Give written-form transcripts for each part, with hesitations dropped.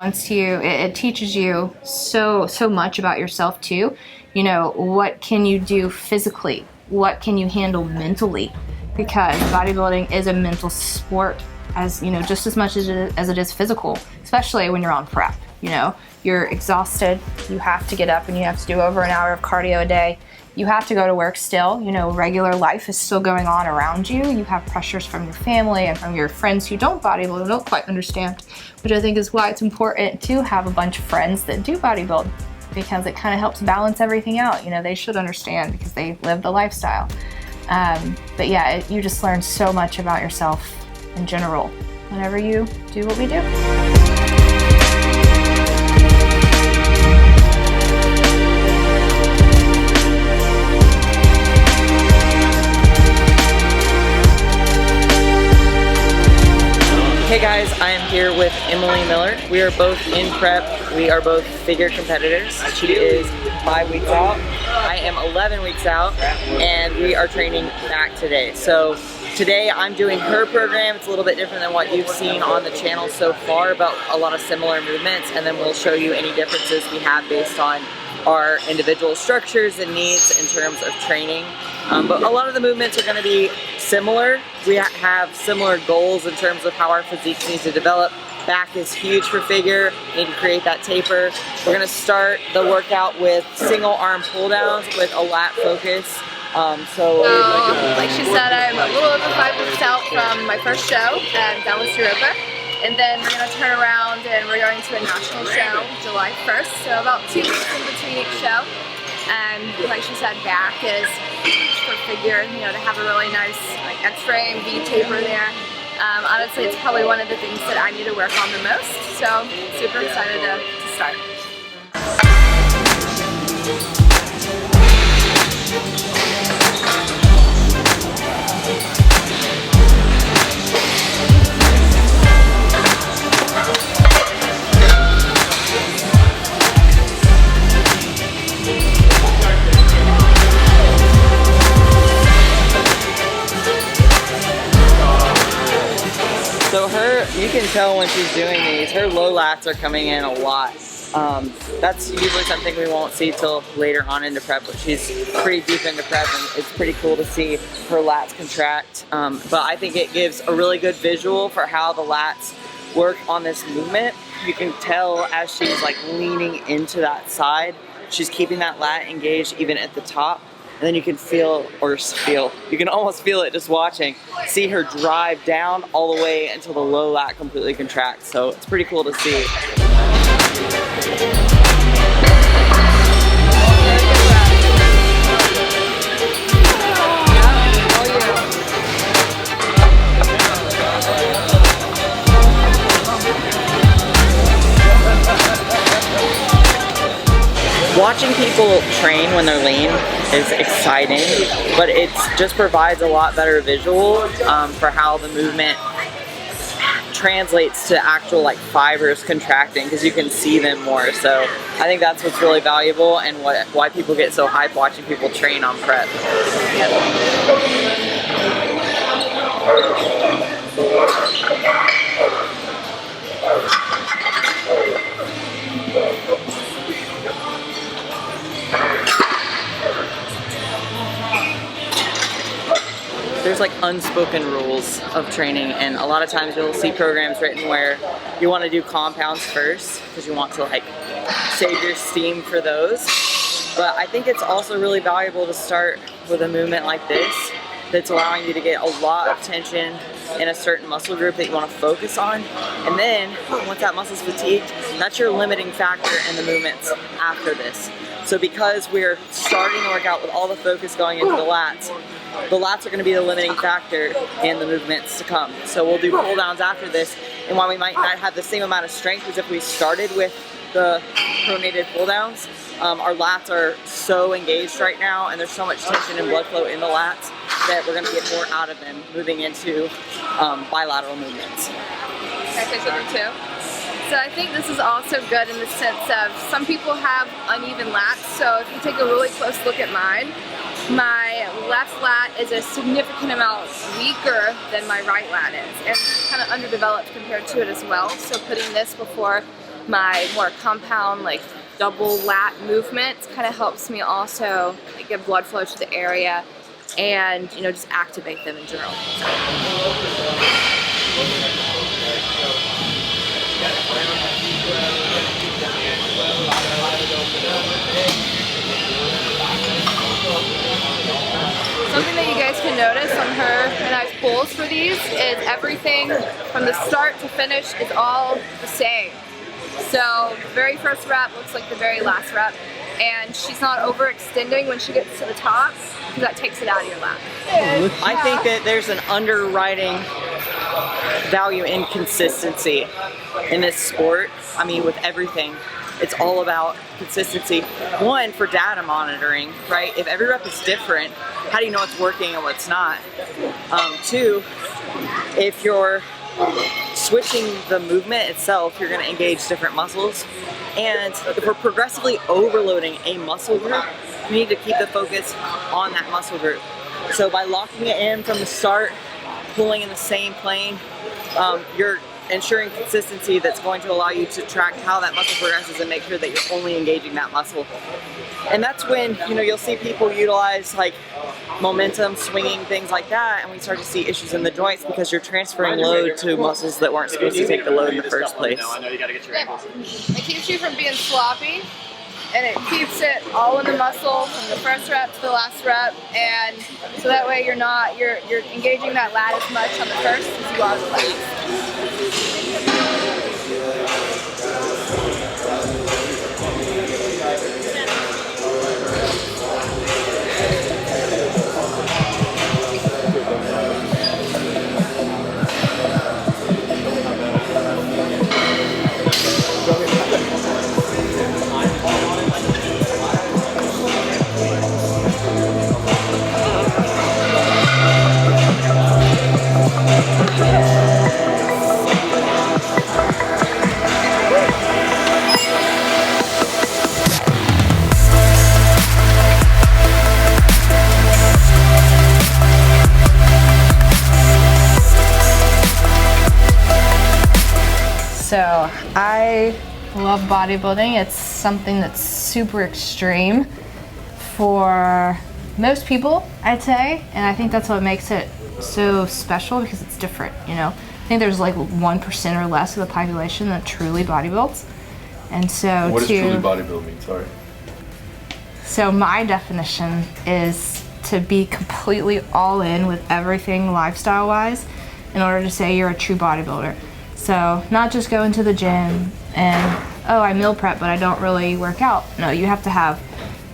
Once it teaches you so much about yourself too. You know, what can you do physically? What can you handle mentally? Because bodybuilding is a mental sport, as you know, just as much as it is physical, especially when you're on prep. You know, you're exhausted, you have to get up and you have to do over an hour of cardio a day. You have to go to work still, you know, regular life is still going on around you. You have pressures from your family and from your friends who don't bodybuild, who don't quite understand, which I think is why it's important to have a bunch of friends that do bodybuild, because it kind of helps balance everything out. You know, they should understand because they live the lifestyle. But yeah, you just learn so much about yourself in general whenever you do what we do. Hey guys, I am here with Emily Miller. We are both in prep. We are both figure competitors. She is 5 weeks out. I am 11 weeks out, and we are training back today. So today I'm doing her program. It's a little bit different than what you've seen on the channel so far, but a lot of similar movements, and then we'll show you any differences we have based on our individual structures and needs in terms of training. But a lot of the movements are going to be similar. We have similar goals in terms of how our physiques need to develop. Back is huge for figure. We need to create that taper. We're going to start the workout with single arm pull downs with a lat focus. Like she said, I'm a little over 5 weeks out from my first show, and that was Europa. And then we're going to turn around and we're going to a national show July 1st, so about 2 weeks in between each show. And like she said, back is for figure, you know, to have a really nice like X-ray and V taper there. Honestly, it's probably one of the things that I need to work on the most, so super excited to start. So you can tell when she's doing these, her low lats are coming in a lot. That's usually something we won't see till later on into prep, but she's pretty deep into prep, and it's pretty cool to see her lats contract. But I think it gives a really good visual for how the lats work on this movement. You can tell as she's like leaning into that side, she's keeping that lat engaged even at the top. And then you can you can almost feel it just watching. See her drive down all the way until the low lat completely contracts. So it's pretty cool to see. Watching people train when they're lean is exciting, but it just provides a lot better visual for how the movement translates to actual like fibers contracting, because you can see them more. So I think that's what's really valuable and why people get so hyped watching people train on prep. There's like unspoken rules of training, and a lot of times you'll see programs written where you want to do compounds first because you want to like save your steam for those. But I think it's also really valuable to start with a movement like this that's allowing you to get a lot of tension in a certain muscle group that you want to focus on. And then once that muscle's fatigued, that's your limiting factor in the movements after this. So because we're starting the workout with all the focus going into the lats are going to be the limiting factor in the movements to come. So we'll do pull downs after this, and while we might not have the same amount of strength as if we started with the pronated pull downs, our lats are so engaged right now, and there's so much tension and blood flow in the lats that we're going to get more out of them moving into bilateral movements. Can I say something too? So I think this is also good in the sense of some people have uneven lats. So if you take a really close look at mine, my left lat is a significant amount weaker than my right lat is, and kind of underdeveloped compared to it as well. So putting this before my more compound, like double lat movements kind of helps me also like, get blood flow to the area and, you know, just activate them in general. Something that you guys can notice on her and I's pulls for these is everything from the start to finish is all the same. So the very first rep looks like the very last rep, and she's not overextending when she gets to the top because that takes it out of your lap. I think that there's an underwriting value in consistency in this sport. I mean, with everything, it's all about consistency. One, for data monitoring, right? If every rep is different, how do you know what's working and what's not? Two, if you're switching the movement itself, you're going to engage different muscles. And if we're progressively overloading a muscle group, we need to keep the focus on that muscle group. So by locking it in from the start, pulling in the same plane, you're ensuring consistency that's going to allow you to track how that muscle progresses and make sure that you're only engaging that muscle. And that's when, you know, you'll see people utilize like momentum, swinging, things like that, and we start to see issues in the joints because you're transferring load to muscles that weren't supposed to take the load in the first place. It keeps you from being sloppy, and it keeps it all in the muscle from the first rep to the last rep, and so that way you're engaging that lat as much on the first as you are the last. So I love bodybuilding. It's something that's super extreme for most people, I'd say, and I think that's what makes it so special because it's different, you know. I think there's like 1% or less of the population that truly bodybuilds. And so what does truly bodybuild mean? Sorry. So my definition is to be completely all in with everything lifestyle-wise in order to say you're a true bodybuilder. So not just going to the gym and, oh, I meal prep, but I don't really work out. No, you have to have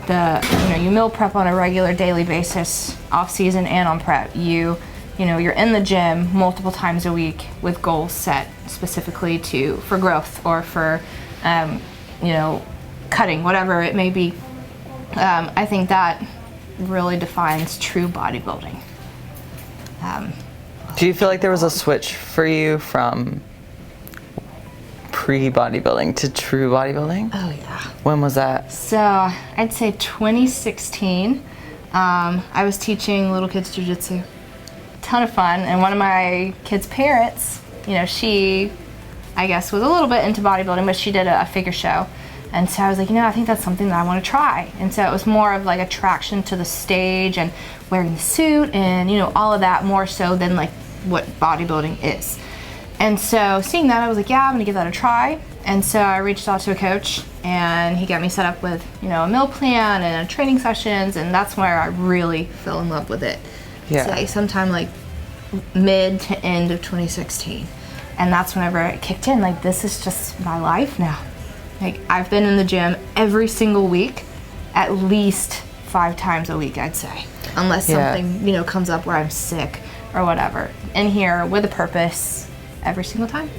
you meal prep on a regular daily basis, off season and on prep. You're in the gym multiple times a week with goals set specifically for growth or for, cutting, whatever it may be. I think that really defines true bodybuilding. Do you feel like there was a switch for you from pre-bodybuilding to true bodybuilding? Oh yeah. When was that? So I'd say 2016. I was teaching little kids jiu-jitsu. Ton of fun, and one of my kids' parents, she, I guess, was a little bit into bodybuilding, but she did a figure show. And so I was like, I think that's something that I want to try. And so it was more of like attraction to the stage and wearing the suit and, all of that more so than like what bodybuilding is. And so seeing that, I was like, yeah, I'm gonna give that a try. And so I reached out to a coach and he got me set up with, a meal plan and training sessions, and that's where I really fell in love with it. Yeah. Say sometime like mid to end of 2016. And that's whenever it kicked in, like, this is just my life now. Like, I've been in the gym every single week, at least 5 times a week, I'd say. Unless something, comes up where I'm sick or whatever. In here with a purpose every single time.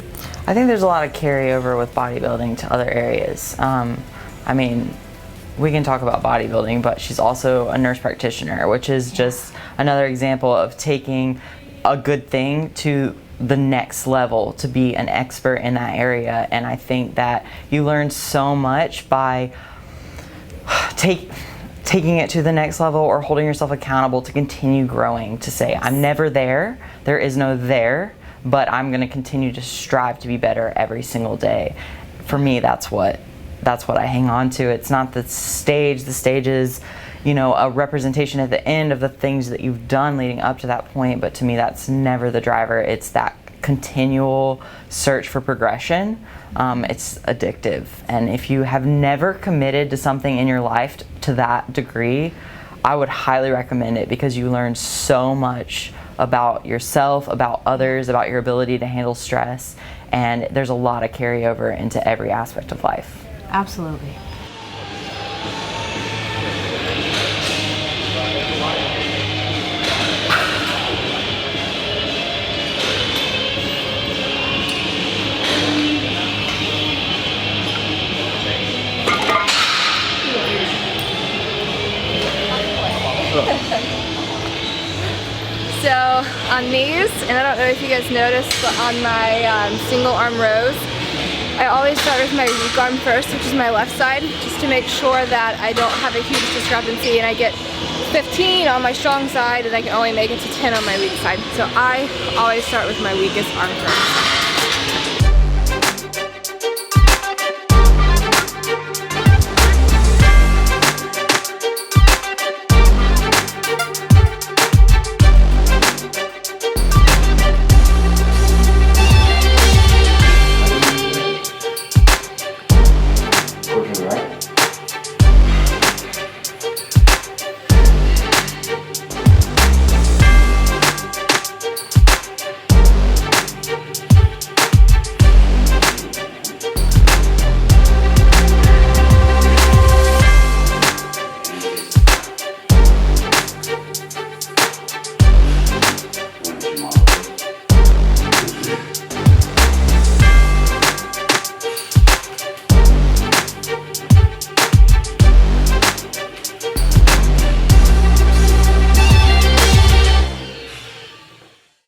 I think there's a lot of carryover with bodybuilding to other areas. We can talk about bodybuilding, but she's also a nurse practitioner, which is just another example of taking a good thing to the next level to be an expert in that area. And I think that you learn so much by taking it to the next level or holding yourself accountable to continue growing, to say, I'm never there, there is no there, but I'm going to continue to strive to be better every single day. for me, that's what I hang on to. It's not the stage. The stage is, you know, a representation at the end of the things that you've done leading up to that point, but to me that's never the driver. It's that continual search for progression. It's addictive, and if you have never committed to something in your life to that degree, I would highly recommend it, because you learn so much about yourself, about others, about your ability to handle stress, and there's a lot of carryover into every aspect of life. Absolutely. So on these, and I don't know if you guys noticed, but on my single arm rows, I always start with my weak arm first, which is my left side, just to make sure that I don't have a huge discrepancy and I get 15 on my strong side and I can only make it to 10 on my weak side. So I always start with my weakest arm first.